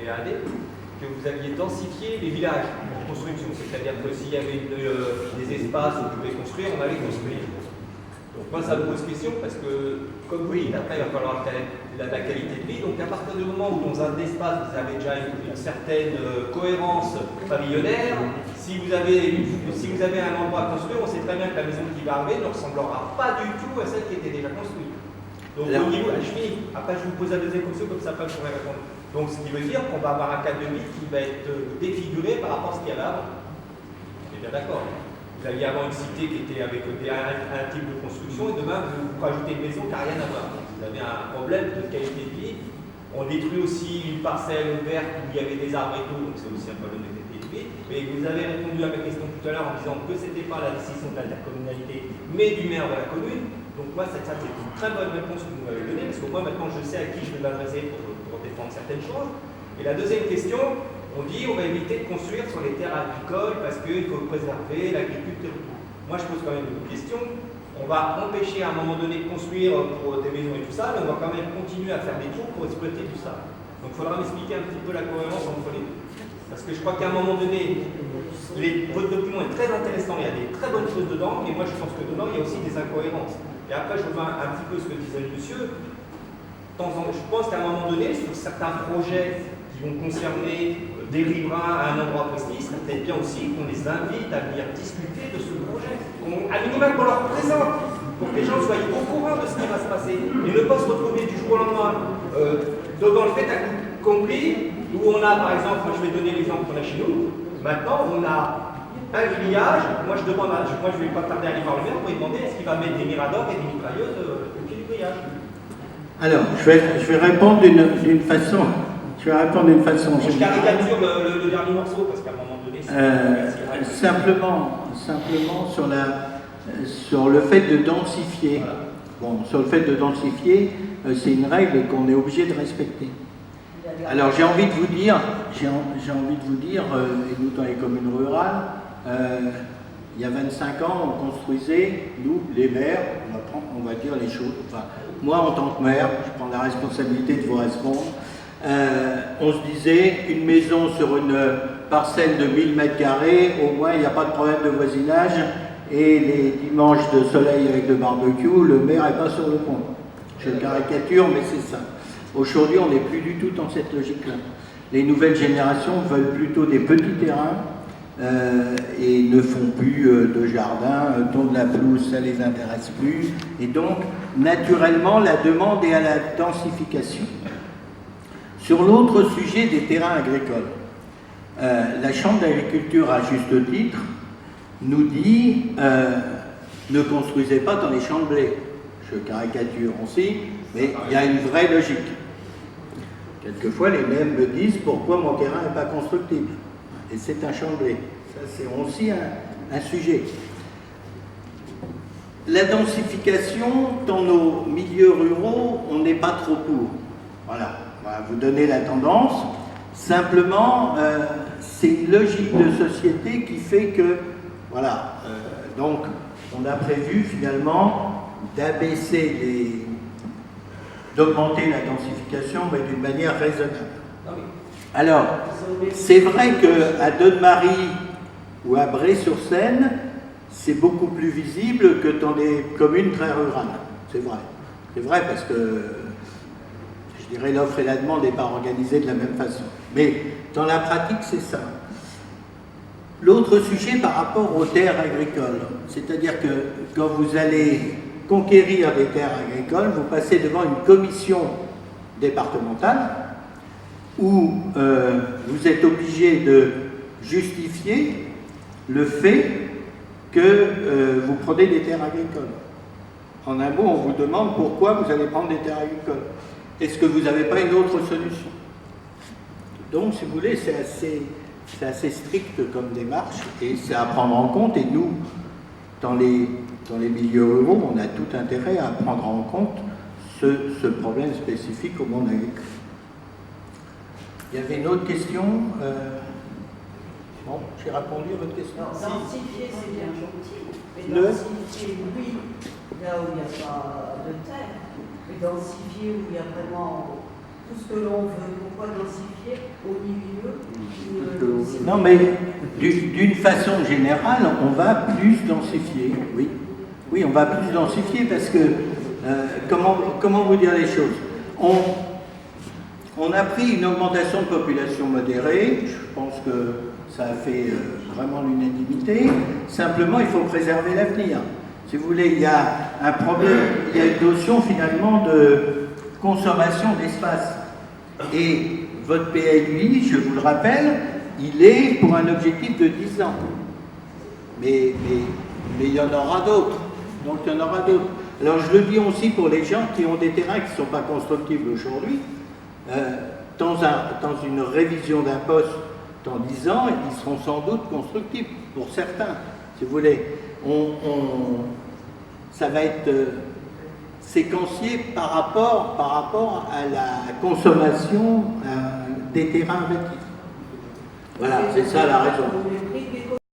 PAD, que vous aviez densifié les villages en construction. C'est-à-dire que s'il y avait des espaces où vous pouvez construire, on allait construire. Donc moi, ça me pose question parce que, comme vous dites, après, il va falloir la qualité de vie. Donc à partir du moment où dans un espace, vous avez déjà une certaine cohérence pavillonnaire, si vous avez un endroit à construire, on sait très bien que la maison qui va arriver ne ressemblera pas du tout à celle qui était déjà construite. Donc au niveau, je finis, après je vous pose la deuxième question, comme ça après je pourrai répondre. Donc ce qui veut dire qu'on va avoir un cadre de vie qui va être défiguré par rapport à ce qu'il y avait avant. On est bien d'accord. Vous aviez avant une cité qui était avec un type de construction et demain vous rajoutez une maison qui n'a rien à voir. Vous avez un problème de qualité de vie. On détruit aussi une parcelle verte où il y avait des arbres et tout, donc c'est aussi un problème de qualité de vie. Mais vous avez répondu à ma question tout à l'heure en disant que ce n'était pas la décision de l'intercommunalité, mais du maire de la commune. Donc moi, c'est une très bonne réponse que vous m'avez donnée, parce qu'au moins maintenant je sais à qui je vais m'adresser pour défendre certaines choses. Et la deuxième question, on dit on va éviter de construire sur les terres agricoles parce qu'il faut préserver l'agriculture. Moi je pose quand même une question. On va empêcher à un moment donné de construire pour des maisons et tout ça, mais on va quand même continuer à faire des trous pour exploiter tout ça. Donc il faudra m'expliquer un petit peu la cohérence entre les deux. Parce que je crois qu'à un moment donné, votre document est très intéressant, il y a des très bonnes choses dedans, mais moi je pense que dedans il y a aussi des incohérences. Et après je reviens un petit peu ce que disait le monsieur. Je pense qu'à un moment donné, sur certains projets qui vont concerner des riverains à un endroit précis, il serait peut-être bien aussi qu'on les invite à venir discuter de ce projet. À minimum qu'on leur présente, pour que les gens soient au courant de ce qui va se passer. Et ne pas se retrouver du jour au lendemain dans le fait accompli, où on a par exemple, moi je vais donner l'exemple qu'on a chez nous, maintenant on a un grillage, moi je vais pas tarder à aller voir le maire pour lui demander est-ce qu'il va mettre des miradors et des mitrailleuses au pied du grillage. Alors, je vais répondre d'une façon. Je caricature le dernier morceau parce qu'à un moment donné, simplement sur le fait de densifier. Voilà. Bon, sur le fait de densifier, c'est une règle qu'on est obligé de respecter. Alors j'ai envie de vous dire, et nous dans les communes rurales, il y a 25 ans, on construisait, nous, les maires, on va dire les choses, enfin, moi en tant que maire, je prends la responsabilité de vous répondre, on se disait, une maison sur une parcelle de 1000 m², au moins il n'y a pas de problème de voisinage, et les dimanches de soleil avec le barbecue, le maire n'est pas sur le pont. Je caricature, mais c'est ça. Aujourd'hui, on n'est plus du tout dans cette logique-là. Les nouvelles générations veulent plutôt des petits terrains et ne font plus de jardin, tondre la pelouse, ça ne les intéresse plus. Et donc, naturellement, la demande est à la densification. Sur l'autre sujet des terrains agricoles, la Chambre d'agriculture, à juste titre, nous dit ne construisez pas dans les champs de blé. Je caricature aussi, mais il y a une vraie logique. Quelquefois, les mêmes me disent pourquoi mon terrain n'est pas constructible. Et c'est un champ de blé. Ça, c'est aussi un sujet. La densification, dans nos milieux ruraux, on n'est pas trop pour. Voilà, on va vous donner la tendance. Simplement, c'est une logique de société qui fait que, voilà, donc on a prévu finalement d'augmenter la densification, mais d'une manière raisonnable. Alors, c'est vrai qu'à Donne-Marie ou à Bray-sur-Seine, c'est beaucoup plus visible que dans des communes très rurales. C'est vrai. C'est vrai parce que, je dirais, l'offre et la demande n'est pas organisée de la même façon. Mais dans la pratique, c'est ça. L'autre sujet par rapport aux terres agricoles, c'est-à-dire que quand vous allez conquérir des terres agricoles, vous passez devant une commission départementale où vous êtes obligé de justifier le fait que vous prenez des terres agricoles. En un mot, on vous demande pourquoi vous allez prendre des terres agricoles. Est-ce que vous n'avez pas une autre solution? Donc, si vous voulez, c'est assez strict comme démarche et c'est à prendre en compte. Et nous, dans les milieux ruraux, on a tout intérêt à prendre en compte ce problème spécifique au monde agricole. Il y avait une autre question. Bon, j'ai répondu à votre question. Densifier, c'est bien gentil. Mais densifier, oui, là où il n'y a pas de terre. Mais densifier où il y a vraiment tout ce que l'on veut. Pourquoi densifier au Non, mais d'une façon générale, on va plus densifier, oui. Oui, on va plus densifier parce que, comment vous dire les choses? On a pris une augmentation de population modérée, je pense que ça a fait vraiment l'unanimité. Simplement, il faut préserver l'avenir. Si vous voulez, il y a un problème, il y a une notion finalement de consommation d'espace. Et votre PLUI, je vous le rappelle, il est pour un objectif de 10 ans. Mais il y en aura d'autres. Donc il y en aura d'autres. Alors je le dis aussi pour les gens qui ont des terrains qui ne sont pas constructibles aujourd'hui. Dans une révision d'un poste dans 10 ans, ils seront sans doute constructibles, pour certains, si vous voulez. Ça va être séquencié par rapport à la consommation des terrains bâtis. Voilà, c'est ça la raison.